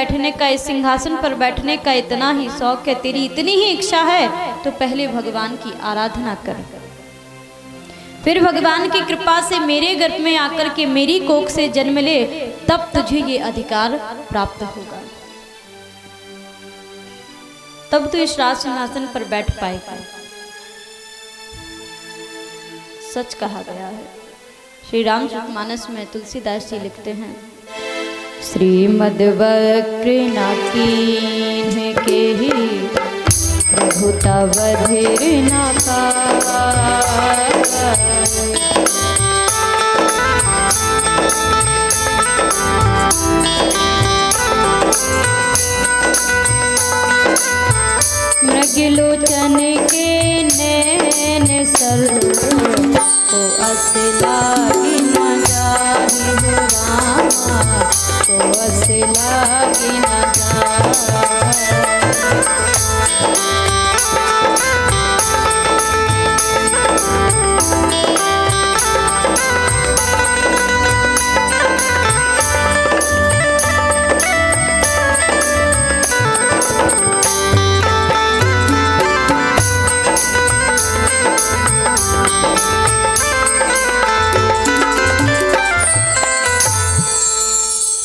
बैठने का, इस सिंहासन पर बैठने का इतना ही शौक है, तेरी इतनी ही इच्छा है, तो पहले भगवान की आराधना कर, फिर भगवान की कृपा से मेरे गर्भ में आकर के मेरी कोख से जन्म ले, तब तुझे ये अधिकार प्राप्त होगा, तब तू इस राज सिंहासन पर बैठ पाएगा। सच कहा गया है। श्री रामचरितमानस में तुलसीदास जी लिखते हैं, श्रीमद् वक्र न कीन्ह केहि प्रभुता बधिर न पावै। मृगलोचन के नैन सर को अस लागी न जाहि हो रामा, को अस लागी न जाहि।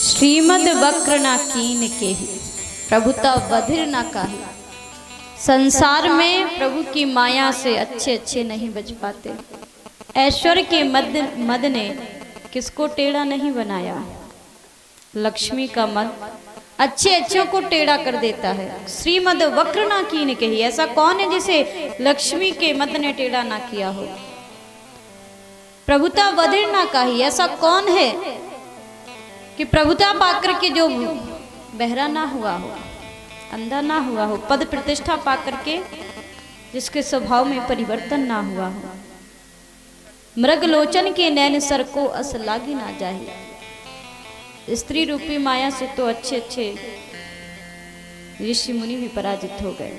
श्रीमद् वक्र ना कीन केहि प्रभुता बधिर ना काहि। संसार में प्रभु की माया से अच्छे अच्छे नहीं बच पाते। ऐश्वर्य के मद ने किसको टेढ़ा नहीं बनाया। लक्ष्मी का मद अच्छे अच्छों को टेढ़ा कर देता है। श्रीमद् वक्र ना कीन केहि, ऐसा कौन है जिसे लक्ष्मी के मद ने टेढ़ा ना किया हो। प्रभुता बधिर ना काहि, ऐसा कौन है कि प्रभुता पाकर के जो बहरा ना हुआ हो, अंधा ना हुआ हो, पद प्रतिष्ठा पाकर के जिसके स्वभाव में परिवर्तन ना हुआ हो। मृगलोचन के नैन सर को अस लागी ना जाहि। स्त्री रूपी माया से तो अच्छे अच्छे ऋषि मुनि भी पराजित हो गए।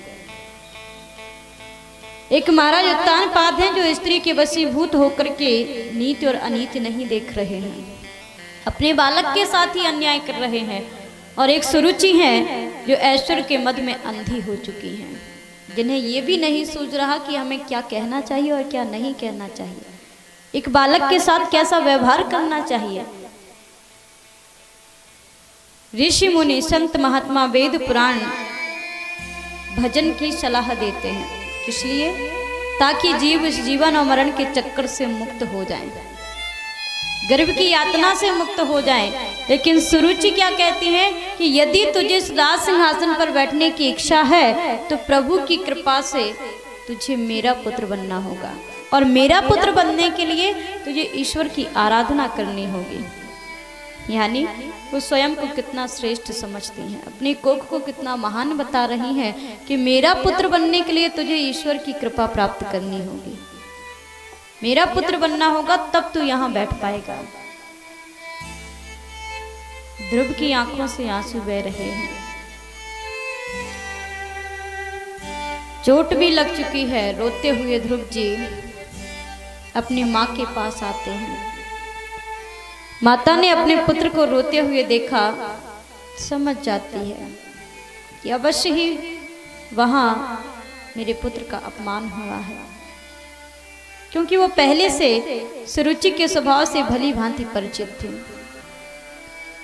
एक महाराज उत्तानपाद हैं जो स्त्री के वशीभूत होकर के नीति और अनीति नहीं देख रहे हैं, अपने बालक के साथ ही अन्याय कर रहे हैं। और एक सुरुचि है जो ऐश्वर्य के मद में अंधी हो चुकी हैं, जिन्हें ये भी नहीं सूझ रहा कि हमें क्या कहना चाहिए और क्या नहीं कहना चाहिए, एक बालक के साथ कैसा व्यवहार करना चाहिए। ऋषि मुनि संत महात्मा वेद पुराण भजन की सलाह देते हैं, इसलिए ताकि जीव इस जीवन और मरण के चक्कर से मुक्त हो जाएं, गर्भ की यातना से मुक्त हो जाएं। लेकिन सुरुचि क्या कहती है कि यदि तुझे इस राज सिंहासन पर बैठने की इच्छा है तो प्रभु की कृपा से तुझे मेरा पुत्र बनना होगा, और मेरा पुत्र बनने के लिए तुझे ईश्वर की आराधना करनी होगी। यानी वो स्वयं को कितना श्रेष्ठ समझती हैं, अपनी कोख को कितना महान बता रही हैं कि मेरा पुत्र बनने के लिए तुझे ईश्वर की कृपा प्राप्त करनी होगी, मेरा पुत्र बनना होगा, तब तू यहां बैठ पाएगा। ध्रुव की आंखों से आंसू बह रहे हैं, चोट भी लग चुकी है। रोते हुए ध्रुव जी अपनी माँ के पास आते हैं। माता ने अपने पुत्र को रोते हुए देखा, समझ जाती है कि अवश्य ही वहां मेरे पुत्र का अपमान हुआ है, क्योंकि वो पहले से सुरुचि के स्वभाव से भली भांति परिचित थी,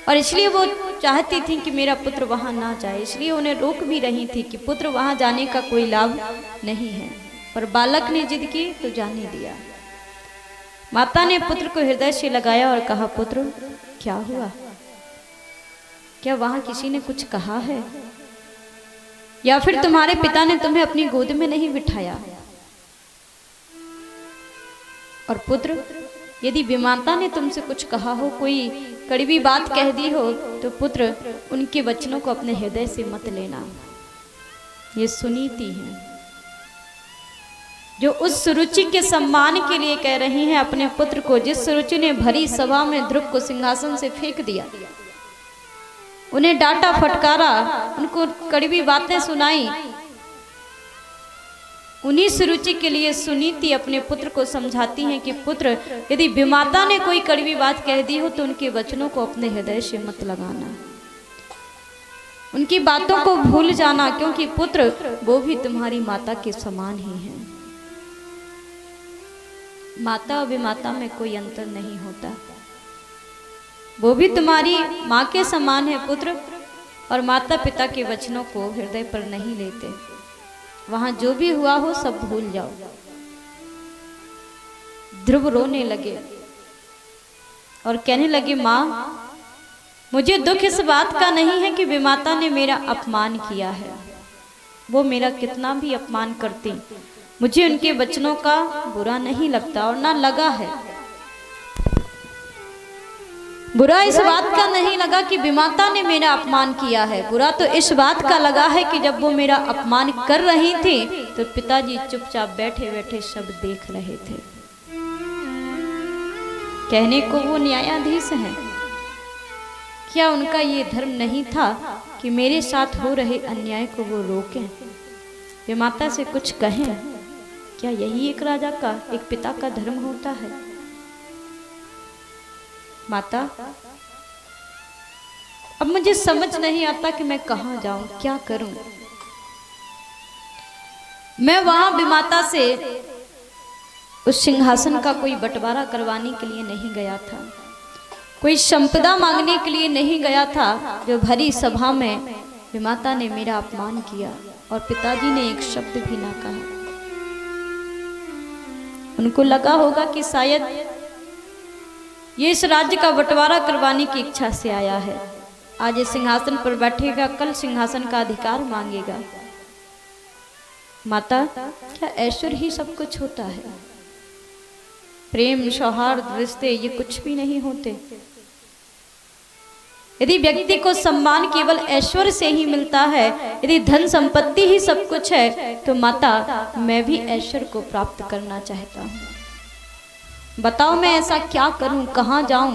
और इसलिए वो चाहती थी कि मेरा पुत्र वहां ना जाए, इसलिए उन्हें रोक भी रही थी कि पुत्र वहां जाने का कोई लाभ नहीं है। पर बालक ने जिद की तो जाने दिया। माता ने पुत्र को हृदय से लगाया और कहा, पुत्र क्या हुआ, क्या वहां किसी ने कुछ कहा है, या फिर तुम्हारे पिता ने तुम्हें अपनी गोद में नहीं बिठाया। और पुत्र, यदि विमाता ने तुमसे कुछ कहा हो, कोई कड़वी बात कह दी हो, तो पुत्र उनके वचनों को अपने हृदय से मत लेना। ये सुनीति है जो उस सुरुचि के सम्मान के लिए कह रही हैं अपने पुत्र को, जिस सुरुचि ने भरी सभा में ध्रुव को सिंहासन से फेंक दिया, उन्हें डांटा फटकारा, उनको कड़वी बातें सुनाई। उन्हीं सुरुचि के लिए सुनीति अपने पुत्र को समझाती हैं कि पुत्र, यदि विमाता ने कोई कड़वी बात कह दी हो तो उनके वचनों को अपने हृदय से मत लगाना। उनकी बातों को भूल जाना, क्योंकि पुत्र वो भी तुम्हारी माता के समान ही है। माता और विमाता में कोई अंतर नहीं होता, वो भी तुम्हारी माँ के समान है पुत्र। और माता पिता के वचनों को हृदय पर नहीं लेते, वहां जो भी हुआ हो सब भूल जाओ। ध्रुव रोने लगे और कहने लगे, माँ मुझे दुख इस बात का नहीं है कि विमाता ने मेरा अपमान किया है। वो मेरा कितना भी अपमान करती, मुझे उनके वचनों का बुरा नहीं लगता और ना लगा है। बुरा इस बात का नहीं लगा कि विमाता ने मेरा अपमान किया है, बुरा तो इस बात का लगा है कि जब वो मेरा अपमान कर रही थी तो पिताजी चुपचाप बैठे बैठे सब देख रहे थे। कहने को वो न्यायाधीश हैं, क्या उनका ये धर्म नहीं था कि मेरे साथ हो रहे अन्याय को वो रोकें, विमाता से कुछ कहें? क्या यही एक राजा का, एक पिता का धर्म होता है? माता, अब मुझे समझ नहीं आता कि मैं कहां जाऊं, क्या करूं। मैं वहां विमाता से उस सिंहासन का कोई बंटवारा करवाने के लिए नहीं गया था, कोई संपदा मांगने के लिए नहीं गया था। जो भरी सभा में विमाता ने मेरा अपमान किया और पिताजी ने एक शब्द भी ना कहा। उनको लगा होगा कि शायद ये इस राज्य का बंटवारा करवाने की इच्छा से आया है। आज इस सिंहासन पर बैठेगा, कल सिंहासन का अधिकार मांगेगा। माता, क्या ऐश्वर्य ही सब कुछ होता है? प्रेम, सौहार्द, रिश्ते ये कुछ भी नहीं होते। यदि व्यक्ति को सम्मान केवल ऐश्वर्य से ही मिलता है, यदि धन संपत्ति ही सब कुछ है, तो माता मैं भी ऐश्वर्य को प्राप्त करना चाहता हूँ। बताओ मैं ऐसा क्या करूं, कहां जाऊं,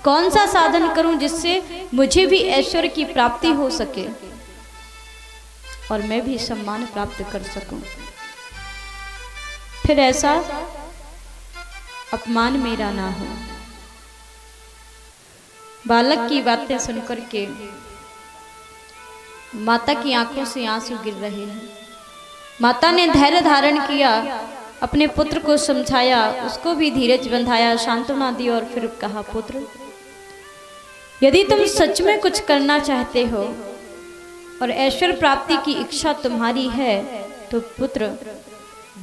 कौन सा साधन करूं जिससे मुझे भी ऐश्वर्य की प्राप्ति हो सके और मैं भी सम्मान प्राप्त कर सकूं। फिर ऐसा अपमान मेरा ना हो। बालक की बातें सुनकर के माता की आंखों से आंसू गिर रहे हैं। माता ने धैर्य धारण किया, अपने पुत्र को समझाया, उसको भी धीरज बंधाया, सांत्वना दी और फिर कहा, पुत्र यदि तुम सच में कुछ करना चाहते हो और ऐश्वर्य प्राप्ति की इच्छा तुम्हारी है, तो पुत्र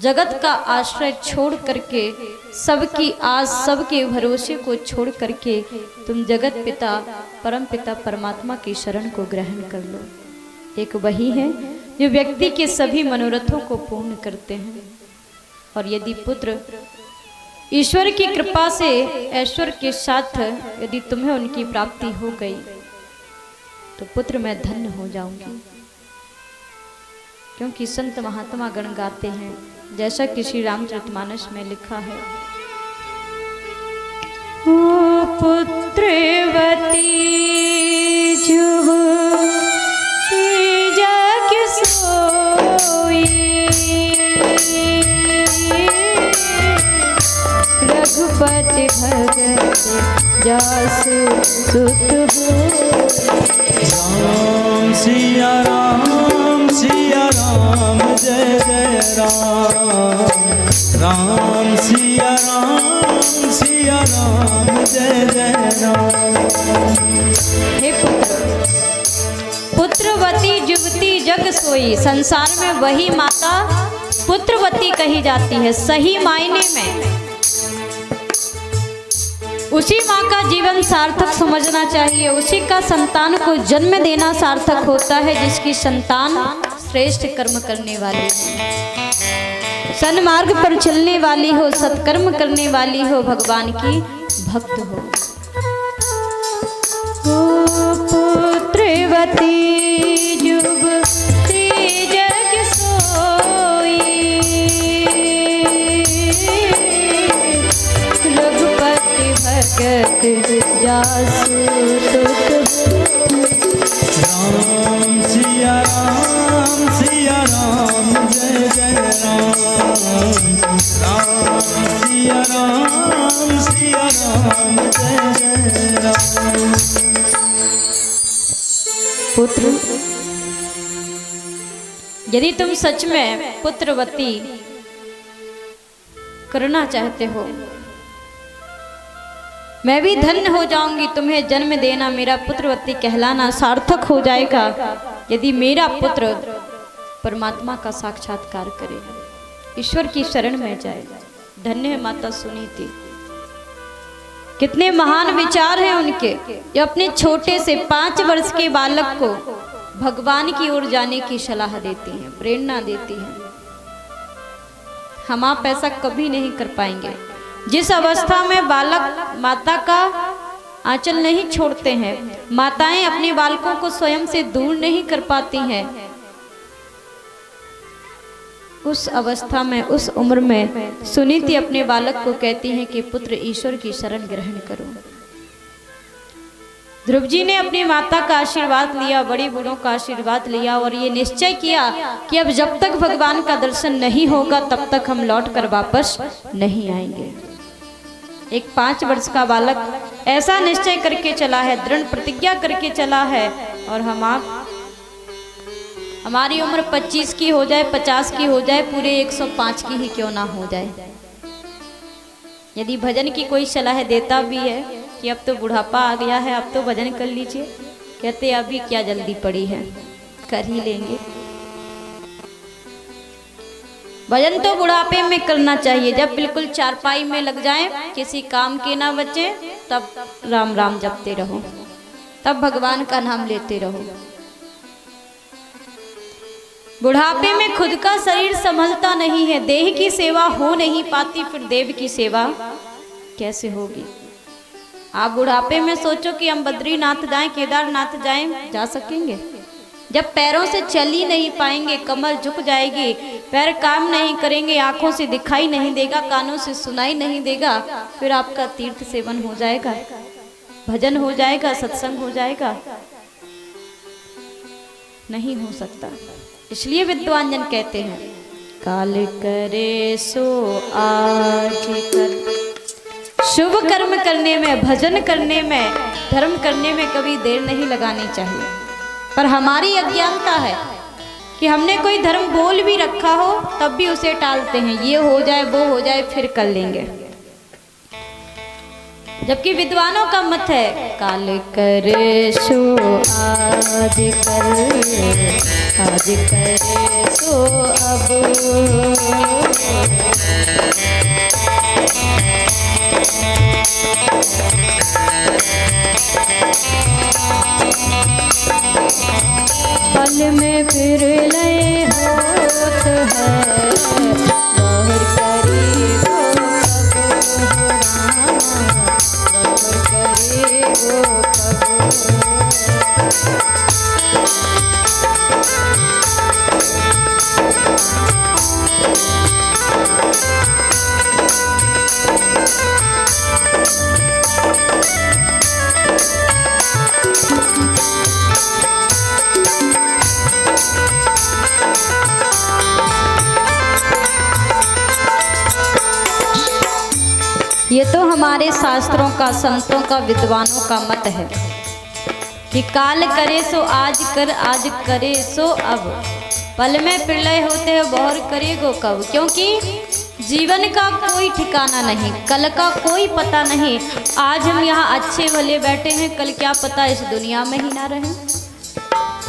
जगत का आश्रय छोड़ करके, सबकी आस, सबके भरोसे को छोड़ करके तुम जगत पिता, परम पिता परमात्मा की शरण को ग्रहण कर लो। एक वही है जो व्यक्ति के सभी मनोरथों को पूर्ण करते हैं। और यदि पुत्र ईश्वर की कृपा से ऐश्वर्य के साथ यदि तुम्हें उनकी प्राप्ति हो गई, तो पुत्र मैं धन्य हो जाऊंगी। क्योंकि संत महात्मा गण गाते हैं, जैसा कि श्री रामचरितमानस में लिखा है, ओ पुत्रवती जुवती जग सोई, रघुपति भगत जासु सुत हो। राम सिया राम, सिया राम, जय जय राम। राम सिया राम, सिया राम, जय जय राम। हे पुत्र, पुत्रवती युवती जग सोई। संसार में वही माता पुत्रवती कही जाती है। सही मायने में उसी माँ का जीवन सार्थक समझना चाहिए, उसी का संतान को जन्म देना सार्थक होता है जिसकी संतान श्रेष्ठ कर्म करने वाली हो, सन्मार्ग पर चलने वाली हो, सत्कर्म करने वाली हो, भगवान की भक्त हो। पुत्रवती युवती जग सोई, रघुपति भगत जासु सुत हो। राम सिया राम, सिया राम, जय जय राम। राम सिया राम, सिया राम, जय जय राम। पुत्र यदि तुम सच में पुत्रवती करना चाहते हो, मैं भी धन्य हो जाऊंगी। तुम्हें जन्म देना, मेरा पुत्रवती कहलाना सार्थक हो जाएगा यदि मेरा पुत्र परमात्मा का साक्षात्कार करे, ईश्वर की शरण में जाए। धन्य है माता सुनीति। कितने महान विचार हैं उनके, जो अपने छोटे से 5 वर्ष के बालक को भगवान की ओर जाने की सलाह देती हैं, प्रेरणा देती हैं। हम आप ऐसा कभी नहीं कर पाएंगे। जिस अवस्था में बालक माता का आंचल नहीं छोड़ते हैं, माताएं अपने बालकों को स्वयं से दूर नहीं कर पाती हैं, उस अवस्था में, उस उम्र में सुनीति अपने बालक को कहती हैं कि पुत्र ईश्वर की शरण ग्रहण करो। ध्रुव जी ने अपनी माता का आशीर्वाद लिया, बड़े बूढ़ों का आशीर्वाद लिया और ये निश्चय किया कि अब जब तक भगवान का दर्शन नहीं होगा तब तक हम लौट कर वापस नहीं आएंगे। एक 5 वर्ष का बालक ऐसा निश्चय करके चला है, दृढ़ प्रतिज्ञा करके चला है। और हम आप, हमारी उम्र 25 की हो जाए, 50 की हो जाए, पूरे 105 की ही क्यों ना हो जाए। यदि भजन की कोई सलाह देता भी है कि अब तो बुढ़ापा आ गया है, अब तो भजन कर लीजिए, कहते अभी क्या जल्दी पड़ी है, कर ही लेंगे। भजन तो बुढ़ापे में करना चाहिए, जब बिल्कुल चारपाई में लग जाए, किसी काम के ना बचे, तब राम राम जपते रहो, तब भगवान का नाम लेते रहो। बुढ़ापे में खुद का शरीर संभलता नहीं है, देह की सेवा हो नहीं पाती, फिर देव की सेवा कैसे होगी। आप बुढ़ापे में सोचो कि हम बद्रीनाथ जाएं, केदारनाथ जाएं, जा सकेंगे? जब पैरों से चल ही नहीं पाएंगे, कमर झुक जाएगी, पैर काम नहीं करेंगे, आंखों से दिखाई नहीं देगा, कानों से सुनाई नहीं देगा, फिर आपका तीर्थ सेवन हो जाएगा, भजन हो जाएगा, सत्संग हो जाएगा? नहीं हो सकता। इसलिए विद्वान जन कहते हैं, काल करे सो आज कर। शुभ कर्म करने में, भजन करने में, धर्म करने में कभी देर नहीं लगानी चाहिए। पर हमारी अज्ञानता है कि हमने कोई धर्म बोल भी रखा हो तब भी उसे टालते हैं, ये हो जाए, वो हो जाए, फिर कर लेंगे। जबकि विद्वानों का मत है, काल करे सो आज कर, आज करे सो अब। पल में फिर लय होत है, गौर करे गो कब रामा, गौर करे गो कब। ये तो हमारे शास्त्रों का, संतों का, विद्वानों का मत है कि काल करे सो आज कर, आज करे सो अब। पल में प्रलय होते हैं, बौर करेगो कब। क्योंकि जीवन का कोई ठिकाना नहीं, कल का कोई पता नहीं। आज हम यहाँ अच्छे भले बैठे हैं, कल क्या पता इस दुनिया में ही ना रहें।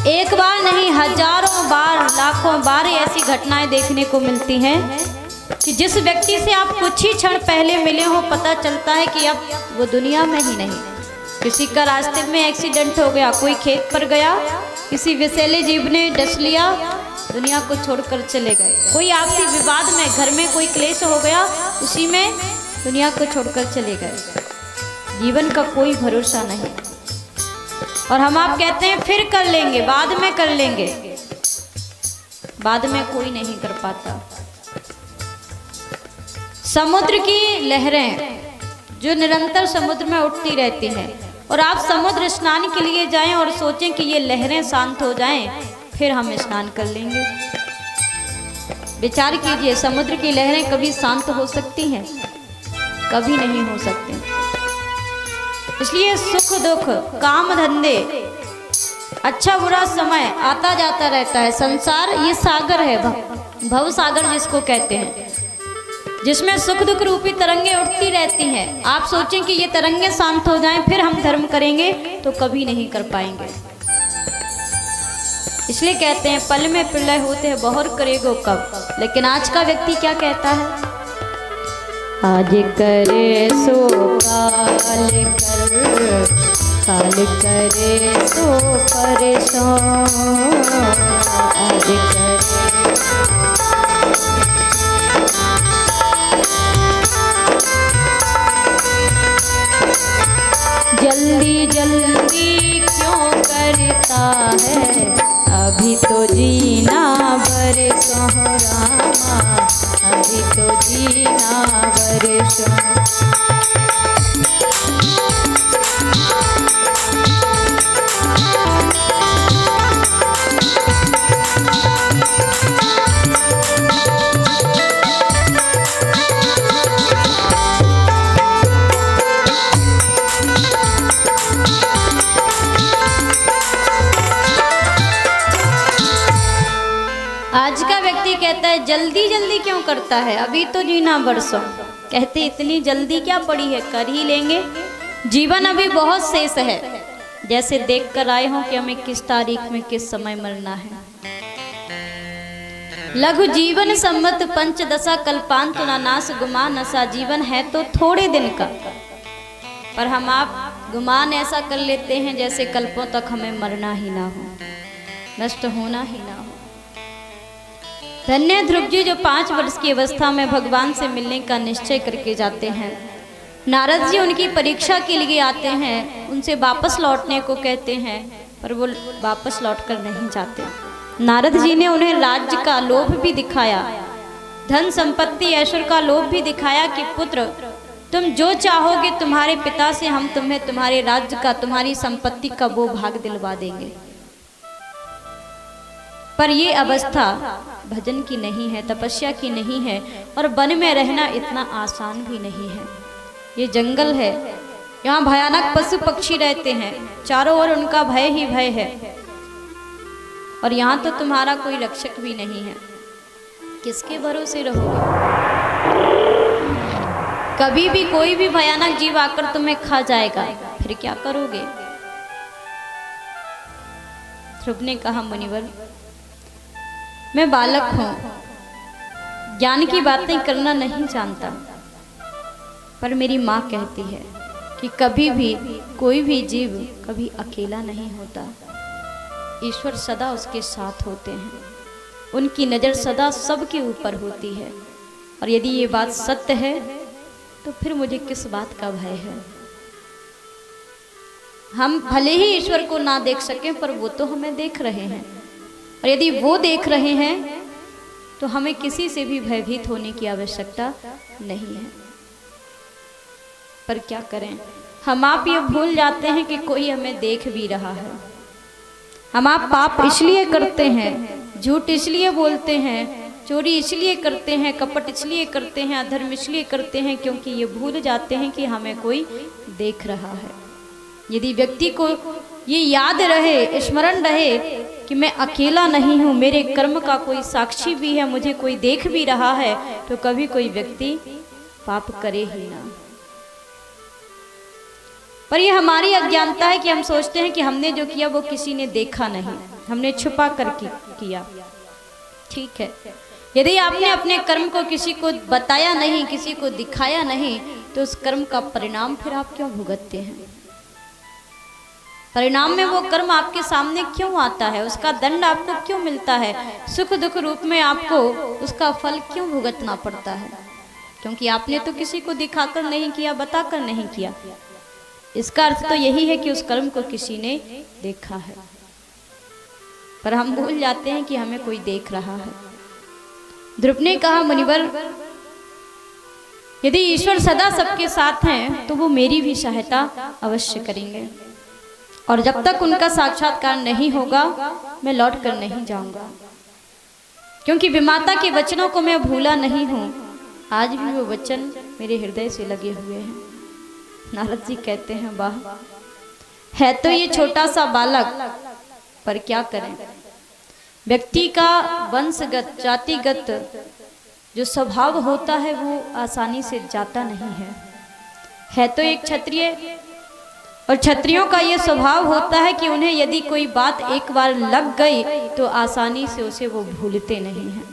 एक बार नहीं, हजारों बार, लाखों बार ऐसी घटनाएं देखने को मिलती हैं कि जिस व्यक्ति से आप कुछ ही क्षण पहले मिले हो, पता चलता है कि अब वो दुनिया में ही नहीं। किसी का रास्ते में एक्सीडेंट हो गया, कोई खेत पर गया, किसी विषैले जीव ने डस लिया, दुनिया को छोड़कर चले गए। कोई आपसी विवाद में, घर में कोई क्लेश हो गया, उसी में दुनिया को छोड़कर चले गए। जीवन का कोई भरोसा नहीं। और हम आप कहते हैं फिर कर लेंगे, बाद में कर लेंगे। बाद में कोई नहीं कर पाता। समुद्र की लहरें जो निरंतर समुद्र में उठती रहती हैं, और आप समुद्र स्नान के लिए जाएं और सोचें कि ये लहरें शांत हो जाएं, फिर हम स्नान कर लेंगे। विचार कीजिए, समुद्र की लहरें कभी शांत हो सकती हैं? कभी नहीं हो सकती। इसलिए सुख दुख, काम धंधे, अच्छा बुरा समय आता जाता रहता है। संसार ये सागर है, भव सागर जिसको कहते हैं, जिसमें सुख दुख रूपी तरंगे उठती रहती हैं। आप सोचें कि ये तरंगे शांत हो जाएं फिर हम धर्म करेंगे तो कभी नहीं कर पाएंगे। इसलिए कहते हैं पल में प्रलय होते हैं बहुर करेगो कब। लेकिन आज का व्यक्ति क्या कहता है, आज करे सो काल कर, काल करे सो परेशान, आज करे जल्दी जल्दी क्यों करता है, अभी तो जीना बरसों रामा, अभी तो जीना बरसों। आज का व्यक्ति कहता है जल्दी जल्दी क्यों करता है, अभी तो जीना बरसों। कहते इतनी जल्दी क्या पड़ी है, कर ही लेंगे, जीवन अभी बहुत शेष है। जैसे देख कर आए हों कि हमें किस तारीख में किस समय मरना है। लघु जीवन सम्मत पंचदशा कल्पांत नानास गुमा नशा, जीवन है तो थोड़े दिन का, पर हम आप गुमान ऐसा कर लेते हैं जैसे कल्पों तक हमें मरना ही ना हो, नष्ट होना ही ना हो। धन्य ध्रुव जी जो 5 वर्ष की अवस्था में भगवान से मिलने का निश्चय करके जाते हैं। नारद जी उनकी परीक्षा के लिए आते हैं, उनसे वापस लौटने को कहते हैं, पर वो वापस लौट कर नहीं जाते। नारद जी ने उन्हें राज्य का लोभ भी दिखाया, धन संपत्ति ऐश्वर्य का लोभ भी दिखाया कि पुत्र तुम जो चाहोगे तुम्हारे पिता से हम तुम्हें तुम्हारे राज्य का, तुम्हारी संपत्ति का वो भाग दिलवा देंगे। पर ये अवस्था भजन की नहीं है, तपस्या की नहीं है, और वन में रहना इतना आसान भी नहीं है। ये जंगल है, यहाँ भयानक पशु पक्षी रहते हैं, चारों ओर उनका भय ही भय है, और यहाँ तो तुम्हारा कोई रक्षक भी नहीं है। किसके भरोसे रहोगे? कभी भी कोई भी भयानक जीव आकर तुम्हें खा जाएगा, फिर क्या करोगे? ध्रुव ने कहा मुनिवर मैं बालक हूँ, ज्ञान की बातें करना नहीं जानता, पर मेरी माँ कहती है कि कभी भी कोई भी जीव कभी अकेला नहीं होता, ईश्वर सदा उसके साथ होते हैं, उनकी नज़र सदा सबके ऊपर होती है। और यदि ये बात सत्य है तो फिर मुझे किस बात का भय है? हम भले ही ईश्वर को ना देख सकें, पर वो तो हमें देख रहे हैं, और यदि वो देख रहे हैं तो हमें किसी से भी भयभीत होने की आवश्यकता नहीं है। पर क्या करें, हम आप ये भूल जाते हैं कि कोई हमें देख भी रहा है। हम आप पाप इसलिए करते हैं, झूठ इसलिए बोलते हैं, चोरी इसलिए करते हैं, कपट इसलिए करते हैं, अधर्म इसलिए करते हैं, क्योंकि ये भूल जाते हैं कि हमें कोई देख रहा है। यदि व्यक्ति को ये याद रहे, स्मरण रहे कि मैं अकेला नहीं हूँ, मेरे कर्म का कोई साक्षी भी है, मुझे कोई देख भी रहा है, तो कभी कोई व्यक्ति पाप करे ही ना। पर ये हमारी अज्ञानता है कि हम सोचते हैं कि हमने जो किया वो किसी ने देखा नहीं, हमने छुपा कर किया। ठीक है, यदि आपने अपने कर्म को किसी को बताया नहीं, किसी को दिखाया नहीं, तो उस कर्म का परिणाम फिर आप क्यों भुगतते हैं? परिणाम में वो कर्म आपके सामने क्यों आता है? उसका दंड आपको क्यों मिलता है? सुख दुख रूप में आपको उसका फल क्यों भुगतना पड़ता है? क्योंकि आपने तो किसी को दिखाकर नहीं किया, बताकर नहीं किया। इसका अर्थ तो यही है कि उस कर्म को किसी ने देखा है, पर हम भूल जाते हैं कि हमें कोई देख रहा है। ध्रुव ने कहा मुनिवर यदि ईश्वर सदा सबके साथ हैं तो वो मेरी भी सहायता अवश्य करेंगे, और जब तक उनका साक्षात्कार नहीं होगा मैं लौट कर नहीं जाऊंगा, क्योंकि विमाता के वचनों को मैं भूला नहीं हूं। आज भी वो वचन मेरे हृदय से लगे हुए हैं। नारद जी कहते हैं वाह, है तो ये छोटा सा बालक, पर क्या करें, व्यक्ति का वंशगत जातिगत जो स्वभाव होता है वो आसानी से जाता नहीं है तो एक क्षत्रिय, और क्षत्रियों का ये स्वभाव होता है कि उन्हें यदि कोई बात एक बार लग गई तो आसानी से उसे वो भूलते नहीं हैं।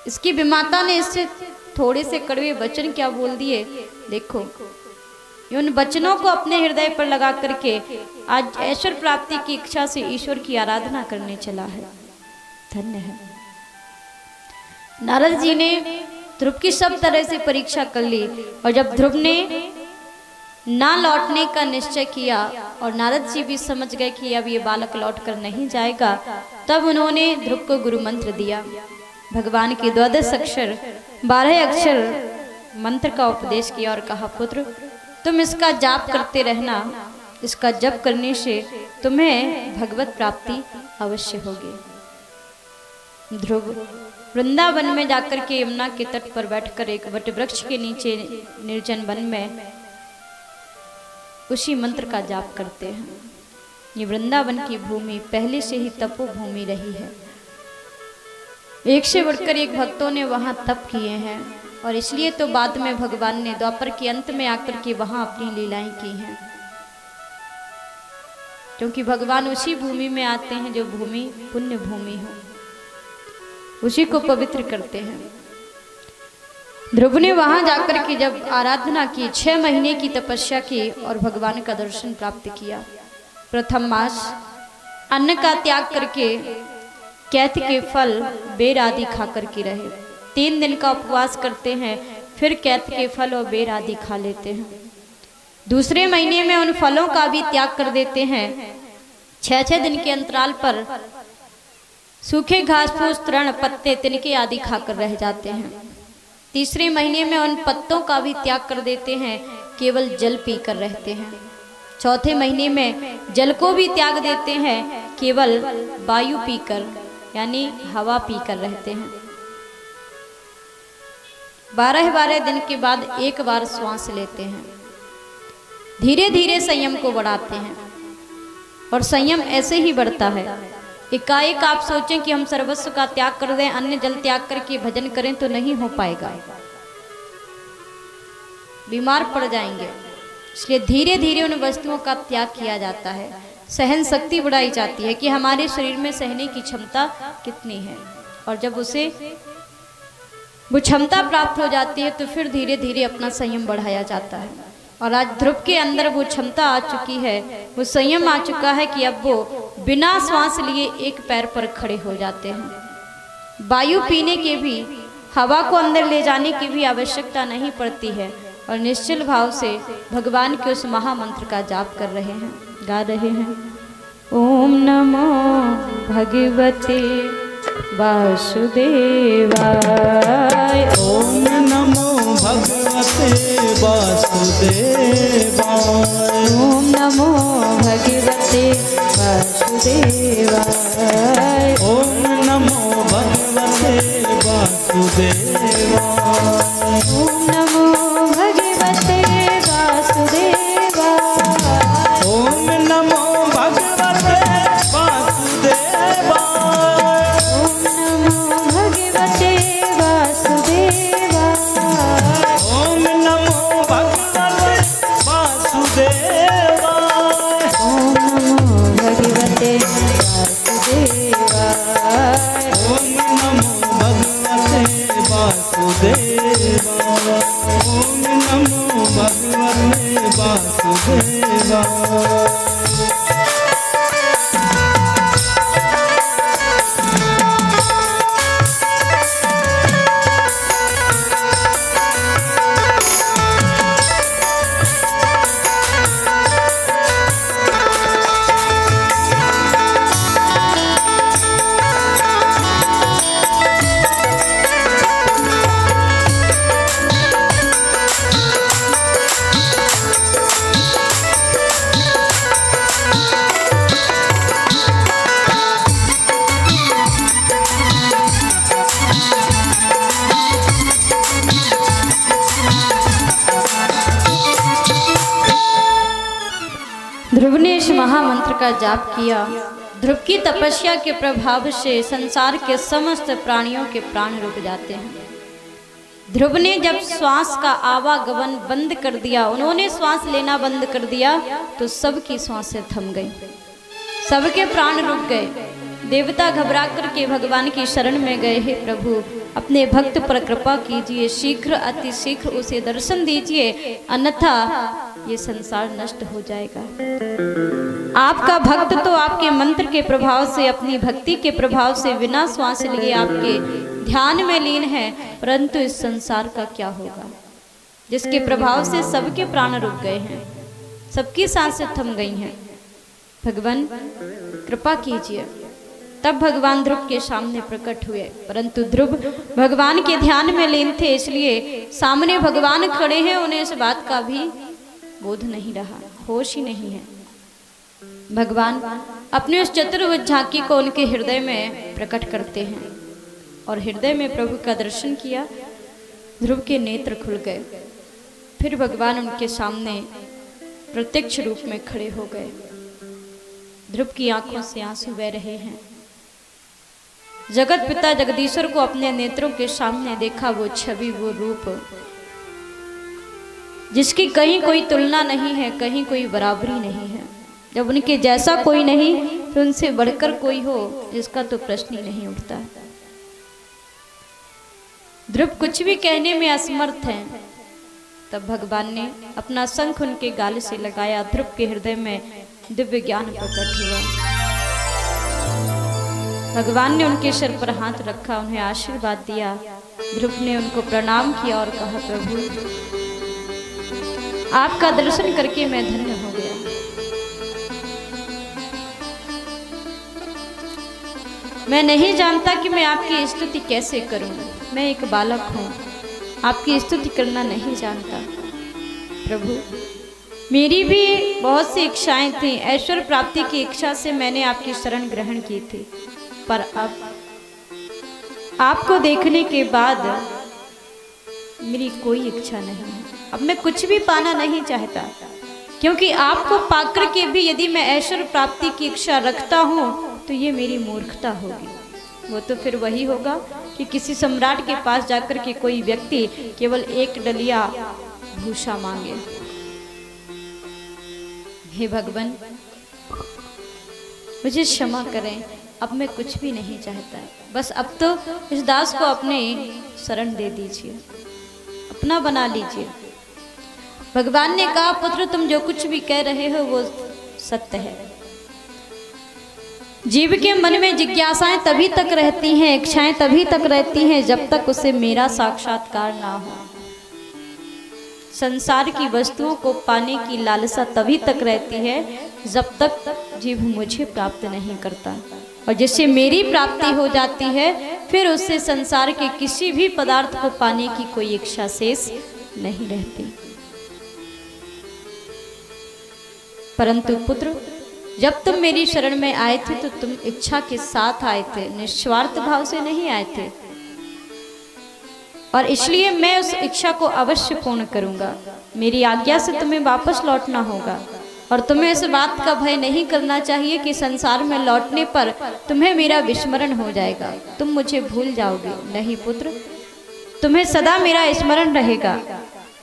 इसकी विमाता ने इससे थोड़े से कड़वे वचन क्या बोल दिए, देखो उन वचनों को अपने हृदय पर लगा करके आज ऐश्वर प्राप्ति की इच्छा से ईश्वर की आराधना करने चला है। धन्य है। नारद जी ने ध्रुव की सब तरह से परीक्षा कर ली, और जब ध्रुव ने ना लौटने का निश्चय किया और नारद जी भी समझ गए कि अब ये बालक लौट कर नहीं जाएगा, तब उन्होंने ध्रुव को गुरु मंत्र दिया। भगवान के 12 अक्षर 12 अक्षर मंत्र का उपदेश किया और कहा, पुत्र तुम इसका जाप करते रहना, इसका जप करने से तुम्हें भगवत प्राप्ति अवश्य होगी। ध्रुव वृंदावन में जाकर के यमुना के तट पर बैठकर एक वट वृक्ष के नीचे निर्जन वन में उसी मंत्र का जाप करते हैं। ये वृंदावन की भूमि पहले से ही तपोभूमि रही है। एक से बढ़कर एक भक्तों ने वहां तप किए हैं, और इसलिए तो बाद में भगवान ने द्वापर के अंत में आकर के वहां अपनी लीलाएं की हैं, क्योंकि भगवान उसी भूमि में आते हैं जो भूमि पुण्य भूमि हो, उसी को पवित्र करते हैं। ध्रुव ने वहां जाकर के जब आराधना की, 6 महीने की तपस्या की और भगवान का दर्शन प्राप्त किया। प्रथम मास अन्न का त्याग करके कैथ के फल बेर आदि खा करके रहे। 3 दिन का उपवास करते हैं, फिर कैथ के फल और बेर आदि खा लेते हैं। दूसरे महीने में उन फलों का भी त्याग कर देते हैं। 6-6 दिन के अंतराल पर सूखे घास फूस तृण पत्ते तिनके आदि खाकर रह जाते हैं। तीसरे महीने में उन पत्तों का भी त्याग कर देते हैं, केवल जल पीकर रहते हैं। चौथे महीने में जल को भी त्याग देते हैं, केवल वायु पीकर यानी हवा पीकर रहते हैं। 12-12 दिन के बाद एक बार श्वास लेते हैं। धीरे धीरे संयम को बढ़ाते हैं, और संयम ऐसे ही बढ़ता है। एकाएक आप सोचें कि हम सर्वस्व का त्याग कर दें, अन्य जल त्याग करके भजन करें, तो नहीं हो पाएगा, बीमार पड़ जाएंगे। इसलिए धीरे धीरे उन वस्तुओं का त्याग किया जाता है। सहन शक्ति बढ़ाई जाती है कि हमारे शरीर में सहने की क्षमता कितनी है, और जब उसे वो क्षमता प्राप्त हो जाती है तो फिर धीरे धीरे अपना संयम बढ़ाया जाता है। और आज ध्रुव के अंदर वो क्षमता आ चुकी है, वो संयम आ चुका है कि अब वो बिना श्वास लिए एक पैर पर खड़े हो जाते हैं। वायु पीने के भी, हवा को अंदर ले जाने की भी आवश्यकता नहीं पड़ती है, और निश्चल भाव से भगवान के उस महामंत्र का जाप कर रहे हैं, गा रहे हैं। ओम नमो भगवते वासुदेवाय। ओम नमो भगवते वासुदेवाय। ओम नमो भगवते वासुदेवाय। ओम नमो भगवते वासुदेवाय। ओम नमो भगवते वासुदेवाय। ओम नमो भगवते वासुदेवाय। ओम नमो भगवते वासुदेवाय। ओम नमो भगवते वासुदेवाय। ओम नमो भगवते वासुदेवाय। ओम नमो भगवते का जाप किया। ध्रुव की तपस्या के प्रभाव से संसार के समस्त प्राणियों के प्राण रुक जाते हैं। ध्रुव ने जब श्वास का आवागमन बंद कर दिया, उन्होंने श्वास लेना बंद कर दिया, तो सबकी श्वासें थम गई, सबके प्राण रुक गए। देवता घबरा कर के भगवान की शरण में गए, हे प्रभु अपने भक्त पर कृपा कीजिए, शीघ्र अति शीघ्र उसे दर्शन दीजिए, अन्यथा ये संसार नष्ट हो जाएगा। आपका भक्त तो आपके मंत्र के प्रभाव से, अपनी भक्ति के प्रभाव से बिना श्वास लिए आपके ध्यान में लीन है, परंतु इस संसार का क्या होगा जिसके प्रभाव से सबके प्राण रुक गए हैं, सबकी सांसें थम गई हैं। भगवान कृपा कीजिए। तब भगवान ध्रुव के सामने प्रकट हुए, परंतु ध्रुव भगवान के ध्यान में लीन थे, इसलिए सामने भगवान खड़े हैं, उन्हें इस बात का भी बोध नहीं रहा, होश ही नहीं है। भगवान अपने उस चतुर्भुज झांकी को उनके हृदय में प्रकट करते हैं और हृदय में प्रभु का दर्शन किया। ध्रुव के नेत्र खुल गए। फिर भगवान उनके सामने प्रत्यक्ष रूप में खड़े हो गए। ध्रुव की आंखों से आंसू बह रहे हैं। जगत पिता जगदीश्वर को अपने नेत्रों के सामने देखा, वो छवि, वो रूप जिसकी कहीं कोई तुलना नहीं है, कहीं कोई बराबरी नहीं है। जब उनके जैसा कोई नहीं तो उनसे बढ़कर कोई हो जिसका तो प्रश्न ही नहीं उठता। ध्रुव कुछ भी कहने में असमर्थ हैं। तब भगवान ने अपना शंख उनके गाल से लगाया। ध्रुव के हृदय में दिव्य ज्ञान प्रकट हुआ। भगवान ने उनके सिर पर हाथ रखा, उन्हें आशीर्वाद दिया। ध्रुव ने उनको प्रणाम किया और कहा, प्रभु आपका दर्शन करके मैं धन्य हो गया। मैं नहीं जानता कि मैं आपकी स्तुति कैसे करूं। मैं एक बालक हूं, आपकी स्तुति करना नहीं जानता। प्रभु मेरी भी बहुत सी इच्छाएं थी। ऐश्वर्य प्राप्ति की इच्छा से मैंने आपकी शरण ग्रहण की थी, पर अब आपको देखने के बाद मेरी कोई इच्छा नहीं है। अब मैं कुछ भी पाना नहीं चाहता, क्योंकि आपको पाकर के भी यदि मैं ऐश्वर्य प्राप्ति की इच्छा रखता हूँ तो ये मेरी मूर्खता होगी। वो तो फिर वही होगा कि किसी सम्राट के पास जाकर के कोई व्यक्ति केवल एक डलिया भूसा मांगे। हे भगवान मुझे क्षमा करें, अब मैं कुछ भी नहीं चाहता। बस अब तो इस दास को अपने शरण दे दीजिए, अपना बना लीजिए। भगवान ने कहा, पुत्र तुम जो कुछ भी कह रहे हो वो सत्य है। जीव के मन में जिज्ञासाएं तभी तक रहती हैं, इच्छाएं तभी तक रहती हैं जब तक उसे मेरा साक्षात्कार ना हो। संसार की वस्तुओं को पाने की लालसा तभी तक रहती है जब तक जीव मुझे प्राप्त नहीं करता, और जिससे मेरी प्राप्ति हो जाती है फिर उससे संसार के किसी भी पदार्थ को पाने की कोई इच्छा शेष नहीं रहती। परंतु पुत्र जब तुम मेरी शरण में आए थे तो तुम इच्छा के साथ आए थे, निस्वार्थ भाव से नहीं आए थे, और इसलिए मैं उस इच्छा को अवश्य पूर्ण करूंगा। मेरी आज्ञा से तुम्हें वापस लौटना होगा, और तुम्हें इस बात का भय नहीं करना चाहिए कि संसार में लौटने पर तुम्हें मेरा विस्मरण हो जाएगा, तुम मुझे भूल जाओगे। नहीं पुत्र, तुम्हें सदा मेरा स्मरण रहेगा।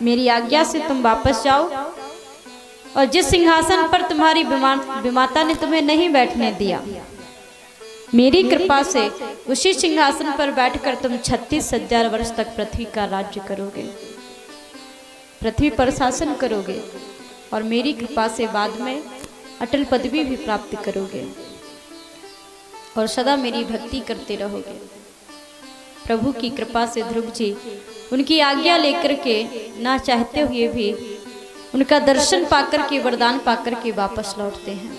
मेरी आज्ञा से तुम वापस जाओ, और जिस सिंहासन पर तुम्हारी विमाता ने तुम्हें नहीं बैठने दिया, मेरी कृपा से उसी सिंहासन पर बैठकर तुम 36,000 वर्ष तक पृथ्वी का राज्य करोगे, पृथ्वी पर शासन करोगे, और मेरी कृपा से बाद में अटल पदवी भी प्राप्त करोगे, और सदा मेरी भक्ति करते रहोगे। प्रभु की कृपा से ध्रुव जी उनकी आज्ञा लेकर के ना चाहते हुए भी उनका दर्शन पाकर के, वरदान पाकर के वापस लौटते हैं।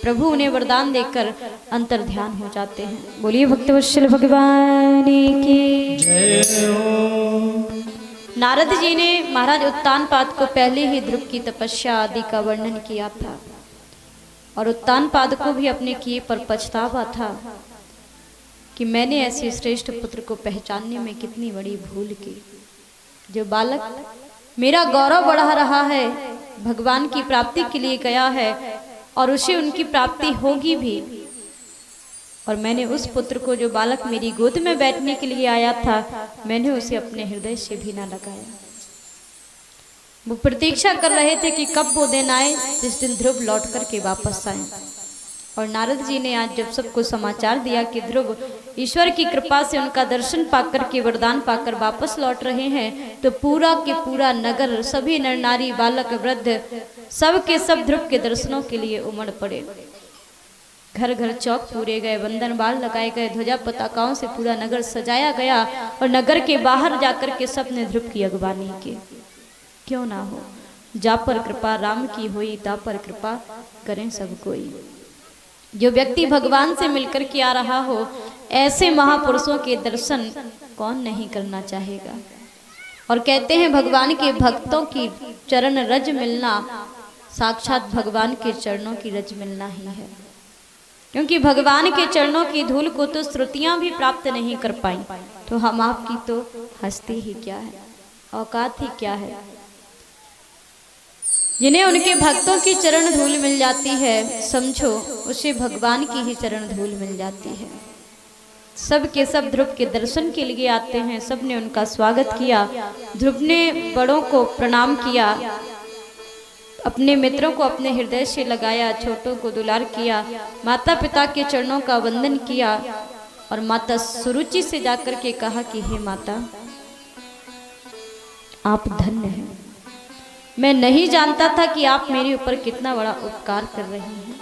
प्रभु उन्हें वरदान देकर अंतर ध्यान हो जाते हैं। बोलिए भक्तवत्सल भगवान की जय हो। नारद जी ने महाराज उत्तानपाद को पहले ही ध्रुव की तपस्या आदि का वर्णन किया था, और उत्तानपाद को भी अपने किए पर पछतावा था कि मैंने ऐसे श्रेष्ठ पुत्र को पहचानने में कितनी बड़ी भूल की। जो बालक मेरा गौरव बढ़ा रहा है, भगवान की प्राप्ति के लिए गया है, और उसे उनकी प्राप्ति होगी भी। और मैंने उस पुत्र को, जो बालक मेरी गोद में बैठने के लिए आया था, मैंने उसे अपने हृदय से भी ना लगाया। वो प्रतीक्षा कर रहे थे कि कब वो दिन आए जिस दिन ध्रुव लौट करके वापस आए। और नारद जी ने आज जब सबको समाचार दिया कि ध्रुव ईश्वर की कृपा से उनका दर्शन पाकर के वरदान पाकर वापस लौट रहे हैं, तो पूरा के पूरा नगर, सभी नर नारी बालक वृद्ध सब के सब ध्रुव के दर्शनों के लिए उमड़ पड़े। घर घर चौक पूरे गए, वंदन बाल लगाए गए, ध्वजा पताकाओं से पूरा नगर सजाया गया। और नगर के बाहर जाकर के सबने ध्रुव की अगवानी की। क्यों ना हो, जा पर कृपा राम की होई, ता पर कृपा करें सब कोई। जो व्यक्ति भगवान से मिलकर के आ रहा हो, ऐसे महापुरुषों के दर्शन कौन नहीं करना चाहेगा। और कहते हैं भगवान के भक्तों की चरण रज मिलना साक्षात भगवान के चरणों की रज मिलना ही है। क्योंकि भगवान के चरणों की धूल को तो श्रुतियां भी प्राप्त नहीं कर पाई, तो हम आपकी तो हस्ती ही क्या है, औकात ही क्या है। जिन्हें उनके भक्तों की चरण धूल मिल जाती है, समझो उसे भगवान की ही चरण धूल मिल जाती है। सब के सब ध्रुव के दर्शन के लिए आते हैं। सब ने उनका स्वागत किया। ध्रुव ने बड़ों को प्रणाम किया, अपने मित्रों को अपने हृदय से लगाया, छोटों को दुलार किया, माता पिता के चरणों का वंदन किया। और माता सुरुचि से जाकर के कहा कि हे माता, आप धन्य हैं। मैं नहीं जानता था कि आप मेरे ऊपर कितना बड़ा उपकार कर रही हैं।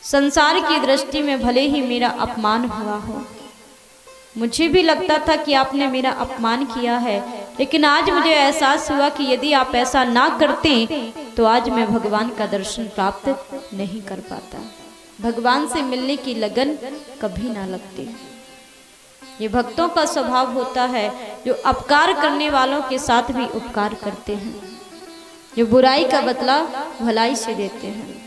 संसार की दृष्टि में भले ही मेरा अपमान हुआ हो, मुझे भी लगता था कि आपने मेरा अपमान किया है, लेकिन आज मुझे एहसास हुआ कि यदि आप ऐसा ना करते तो आज मैं भगवान का दर्शन प्राप्त नहीं कर पाता। भगवान से मिलने की लगन कभी ना लगती। ये भक्तों का स्वभाव होता है, जो अपकार करने वालों के साथ भी उपकार करते हैं, जो बुराई का बदला भलाई से देते हैं।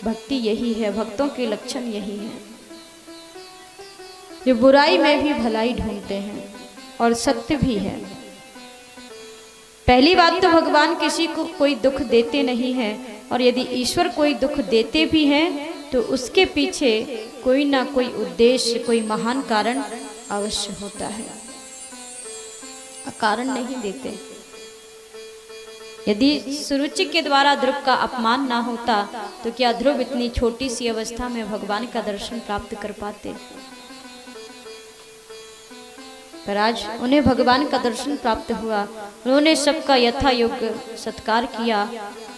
भक्ति यही है, भक्तों के लक्षण यही है, जो बुराई में भी भलाई ढूंढते हैं और सत्य भी है। पहली बात तो भगवान किसी को कोई दुख देते नहीं हैं, और यदि ईश्वर कोई दुख देते भी हैं तो उसके पीछे कोई ना कोई उद्देश्य, कोई महान कारण अवश्य होता है। कारण नहीं देते। यदि सुरुचि के द्वारा ध्रुव का अपमान ना होता तो क्या ध्रुव इतनी छोटी सी अवस्था में भगवान का दर्शन प्राप्त कर पाते। पर आज उन्हें भगवान का दर्शन प्राप्त हुआ। उन्होंने सबका यथा योग्य सत्कार किया।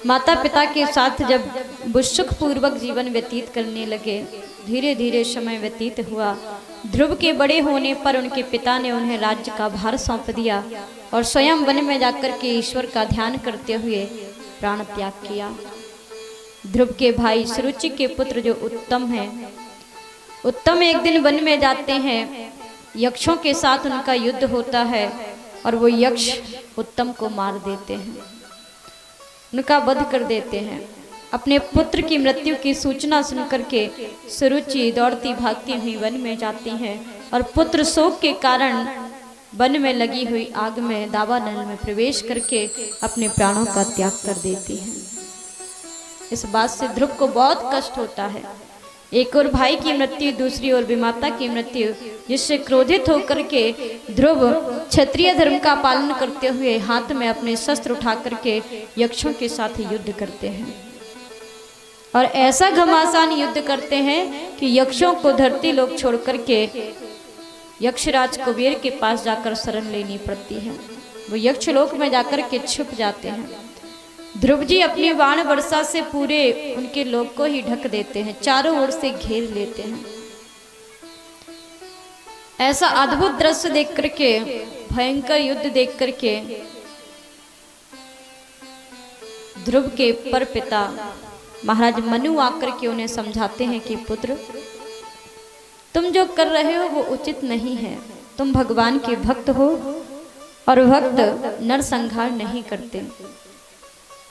माता पिता के साथ जब वो सुखपूर्वक जीवन व्यतीत करने लगे, धीरे धीरे समय व्यतीत हुआ। ध्रुव के बड़े होने पर उनके पिता ने उन्हें राज्य का भार सौंप दिया और स्वयं वन में जाकर के ईश्वर का ध्यान करते हुए प्राण त्याग किया। ध्रुव के भाई सुरुचि के पुत्र जो उत्तम हैं, उत्तम एक दिन वन में जाते हैं। यक्षों के साथ उनका युद्ध होता है और वो यक्ष उत्तम को मार देते हैं, उनका वध कर देते हैं। अपने पुत्र की मृत्यु की सूचना सुनकर के सुरुचि दौड़ती भागती हुई वन में जाती हैं और पुत्र शोक के कारण वन में लगी हुई आग में दावानल में प्रवेश करके अपने प्राणों का त्याग कर देती हैं। इस बात से ध्रुव को बहुत कष्ट होता है। एक और भाई की मृत्यु, दूसरी ओर विमाता की मृत्यु, जिससे क्रोधित होकर के ध्रुव क्षत्रिय धर्म का पालन करते हुए हाथ में अपने शस्त्र उठा करके यक्षों के साथ युद्ध करते हैं और ऐसा घमासान युद्ध करते हैं कि यक्षों को धरती लोक छोड़ करके यक्षराज कुबेर के पास जाकर शरण लेनी पड़ती है। वो यक्षलोक में जाकर के छुप जाते हैं। ध्रुव जी अपनी बाण वर्षा से पूरे उनके लोक को ही ढक देते हैं, चारों ओर से घेर लेते हैं। ऐसा अद्भुत दृश्य देख करके, भयंकर युद्ध देख करके ध्रुव के परपिता महाराज मनु आकर के उन्हें समझाते हैं कि पुत्र, तुम जो कर रहे हो वो उचित नहीं है। तुम भगवान के भक्त हो और भक्त नरसंहार नहीं करते,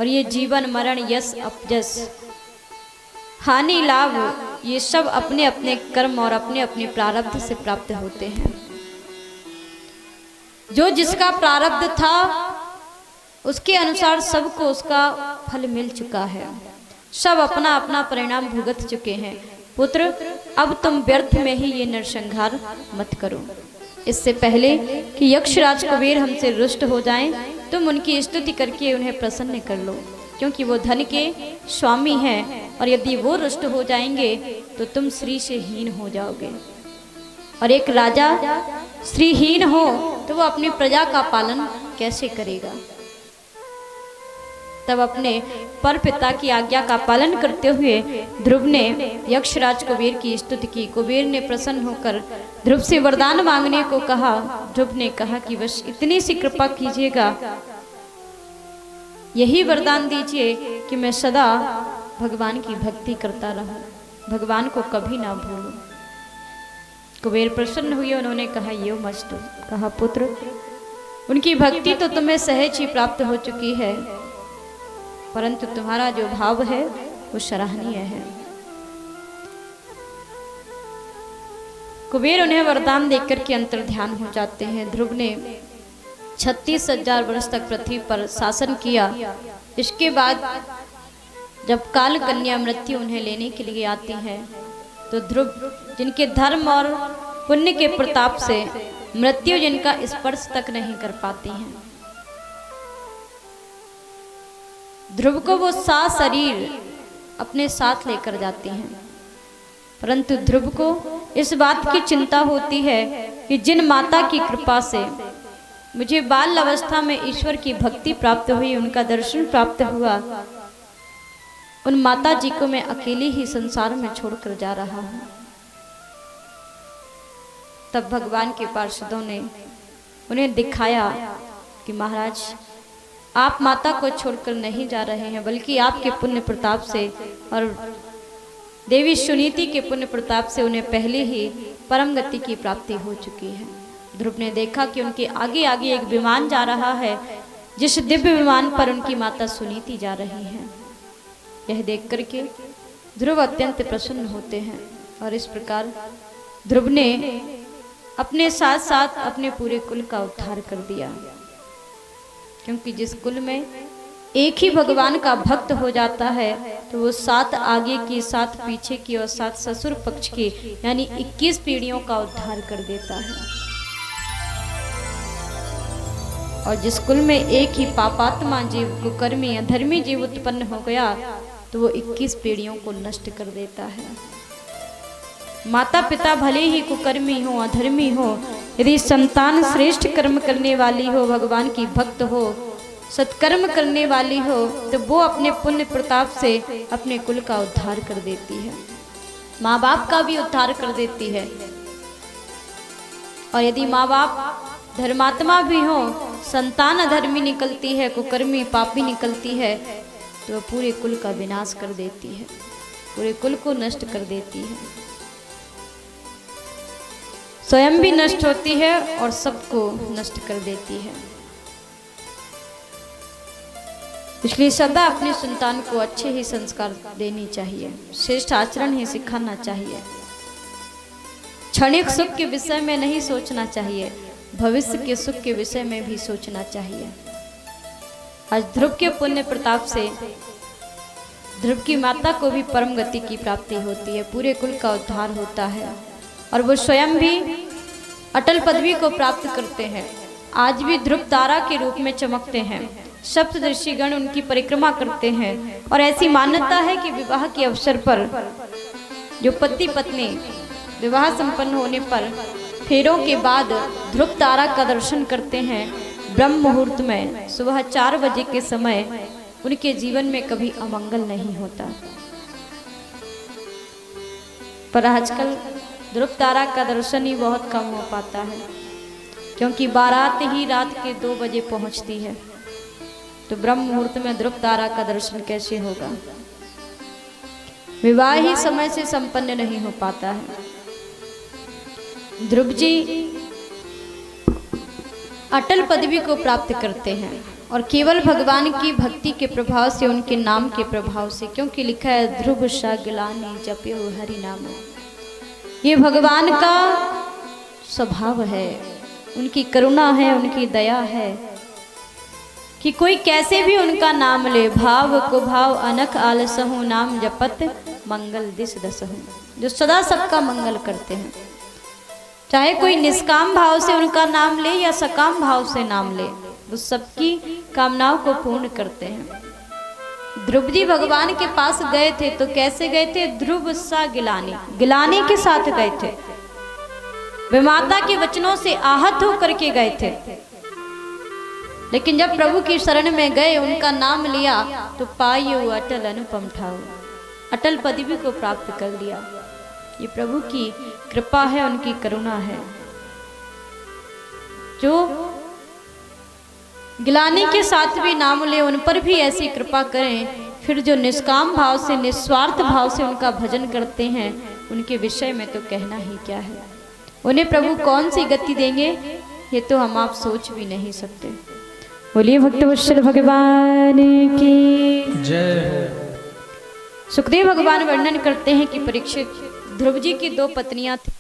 और ये जीवन मरण यश अपजस हानि लाभ ये सब अपने अपने कर्म और अपने अपने प्रारब्ध से प्राप्त होते हैं। जो जिसका प्रारब्ध था उसके अनुसार सबको उसका फल मिल चुका है। सब अपना अपना परिणाम भुगत चुके हैं। पुत्र, अब तुम व्यर्थ में ही ये नरसंहार मत करो। इससे पहले कि यक्षराज कुबेर हमसे रुष्ट हो जाएं, तुम उनकी स्तुति करके उन्हें प्रसन्न कर लो, क्योंकि वो धन के स्वामी हैं, और यदि वो रुष्ट हो जाएंगे तो तुम श्री से हीन हो जाओगे। और एक राजा श्रीहीन हो तो वो अपनी प्रजा का पालन कैसे करेगा। तब अपने पर पिता की आज्ञा का पालन करते हुए ध्रुव ने यक्षराज कुबेर की स्तुति की। कुबेर ने प्रसन्न होकर ध्रुव से वरदान मांगने को कहा। ध्रुव ने कहा कि बस इतनी सी कृपा कीजिएगा, यही वरदान दीजिए कि मैं सदा भगवान की भक्ति करता रहूं, भगवान को कभी ना भूलूं। कुबेर प्रसन्न हुए, उन्होंने कहा यो मस्तु। कहा पुत्र, उनकी भक्ति तो तुम्हें सहज ही प्राप्त हो चुकी है, परंतु तुम्हारा जो भाव है वो सराहनीय है। कुबेर उन्हें वरदान देकर के अंतर्ध्यान हो जाते हैं। ध्रुव ने 36,000 वर्ष तक पृथ्वी पर शासन किया। इसके बाद जब काल कन्या मृत्यु उन्हें लेने के लिए आती है, तो ध्रुव जिनके धर्म और पुण्य के प्रताप से मृत्यु जिनका स्पर्श तक नहीं कर पाती हैं, ध्रुव को वो शरीर अपने साथ लेकर जाती हैं। परंतु ध्रुव को इस बात की चिंता होती है कि जिन माता की कृपा से मुझे बाल अवस्था में ईश्वर की भक्ति प्राप्त हुई, उनका दर्शन प्राप्त हुआ, उन माता जी को मैं अकेली ही संसार में छोड़कर जा रहा हूं। तब भगवान के पार्षदों ने उन्हें दिखाया कि महाराज, आप माता को छोड़कर नहीं जा रहे हैं, बल्कि आपके पुण्य प्रताप से और देवी सुनीति के पुण्य प्रताप से उन्हें पहले ही परम गति की प्राप्ति हो चुकी है। ध्रुव ने देखा कि उनके आगे आगे एक विमान जा रहा है, जिस दिव्य विमान पर उनकी माता सुनीति जा रही है। यह देख करके ध्रुव अत्यंत प्रसन्न होते हैं, और इस प्रकार ध्रुव ने अपने साथ साथ अपने पूरे कुल का उद्धार कर दिया। क्योंकि जिस कुल में एक ही भगवान का भक्त हो जाता है, तो वो 7 आगे की, 7 पीछे की और 7 ससुर पक्ष की, यानी 21 पीढ़ियों का उद्धार कर देता है। और जिस कुल में एक ही पापात्मा जीव, कुकर्मी अधर्मी जीव उत्पन्न हो गया, तो वो 21 पीढ़ियों को नष्ट कर देता है। माता पिता भले ही कुकर्मी हो, अधर्मी हो, यदि संतान श्रेष्ठ कर्म करने वाली हो, भगवान की भक्त हो, सत्कर्म करने वाली हो, तो वो अपने पुण्य प्रताप से अपने कुल का उद्धार कर देती है, माँ बाप का भी उद्धार कर देती है। और यदि माँ बाप धर्मात्मा भी हो, संतान अधर्मी निकलती है, कुकर्मी पापी निकलती है, तो पूरे कुल का विनाश कर देती है, पूरे कुल को नष्ट कर देती है, स्वयं भी नष्ट होती है और सबको नष्ट कर देती है। इसलिए सदा अपने संतान को अच्छे ही संस्कार देनी चाहिए, श्रेष्ठ आचरण ही सिखाना चाहिए। क्षणिक सुख के विषय में नहीं सोचना चाहिए, भविष्य के सुख के विषय में भी सोचना चाहिए। आज ध्रुव के पुण्य प्रताप से ध्रुव की माता को भी परम गति की प्राप्ति होती है, पूरे कुल का उद्धार होता है, और वो स्वयं भी अटल पदवी को प्राप्त करते हैं। आज भी ध्रुव तारा के रूप में चमकते हैं, सप्तऋषिगण उनकी परिक्रमा करते हैं, और ऐसी मान्यता है कि विवाह के अवसर पर जो पति पत्नी विवाह संपन्न होने पर फेरों के बाद ध्रुव तारा का दर्शन करते हैं, ब्रह्म मुहूर्त में सुबह 4 बजे के समय, उनके जीवन में कभी अमंगल नहीं होता। पर आजकल ध्रुव तारा का दर्शन ही बहुत कम हो पाता है, क्योंकि बारात ही रात के 2 बजे पहुंचती है, तो ब्रह्म मुहूर्त में ध्रुव तारा का दर्शन कैसे होगा। विवाह ही समय से संपन्न नहीं हो पाता है। ध्रुव जी अटल पदवी को प्राप्त करते हैं, और केवल भगवान की भक्ति के प्रभाव से, उनके नाम के प्रभाव से, क्योंकि लिखा है ध्रुव शागिलानि जप्यो हरि नाम। ये भगवान का स्वभाव है, उनकी करुणा है, उनकी दया है, कि कोई कैसे भी उनका नाम ले, भाव को भाव अनख आलसहु, नाम जपत मंगल दिस दसहु, जो सदा सबका मंगल करते हैं। चाहे कोई निष्काम भाव से उनका नाम ले या सकाम भाव से नाम ले, वो सबकी कामनाओं को पूर्ण करते हैं। ध्रुव जी भगवान के पास गए थे तो कैसे गए थे? ध्रुव सा गिलानी, गिलानी के साथ गए थे। वे माता के वचनों से आहत होकर के गए थे, लेकिन जब प्रभु की शरण में गए, उनका नाम लिया तो पायो अटल अनुपम ठाऊ, अटल पदवी को प्राप्त कर लिया। ये प्रभु की कृपा है, उनकी करुणा है। जो गिलानी के साथ भी नाम ले, उन पर भी ऐसी कृपा करें। फिर जो निष्काम भाव से, निस्वार्थ भाव से उनका भजन करते हैं, उनके विषय में तो कहना ही क्या है। उन्हें प्रभु कौन सी गति देंगे, ये तो हम आप सोच भी नहीं सकते। बोलिए भक्तवत्सल भगवान की जय। सुखदेव भगवान वर्णन करते हैं कि परीक्षित, ध्रुव जी की 2 पत्नियां थी।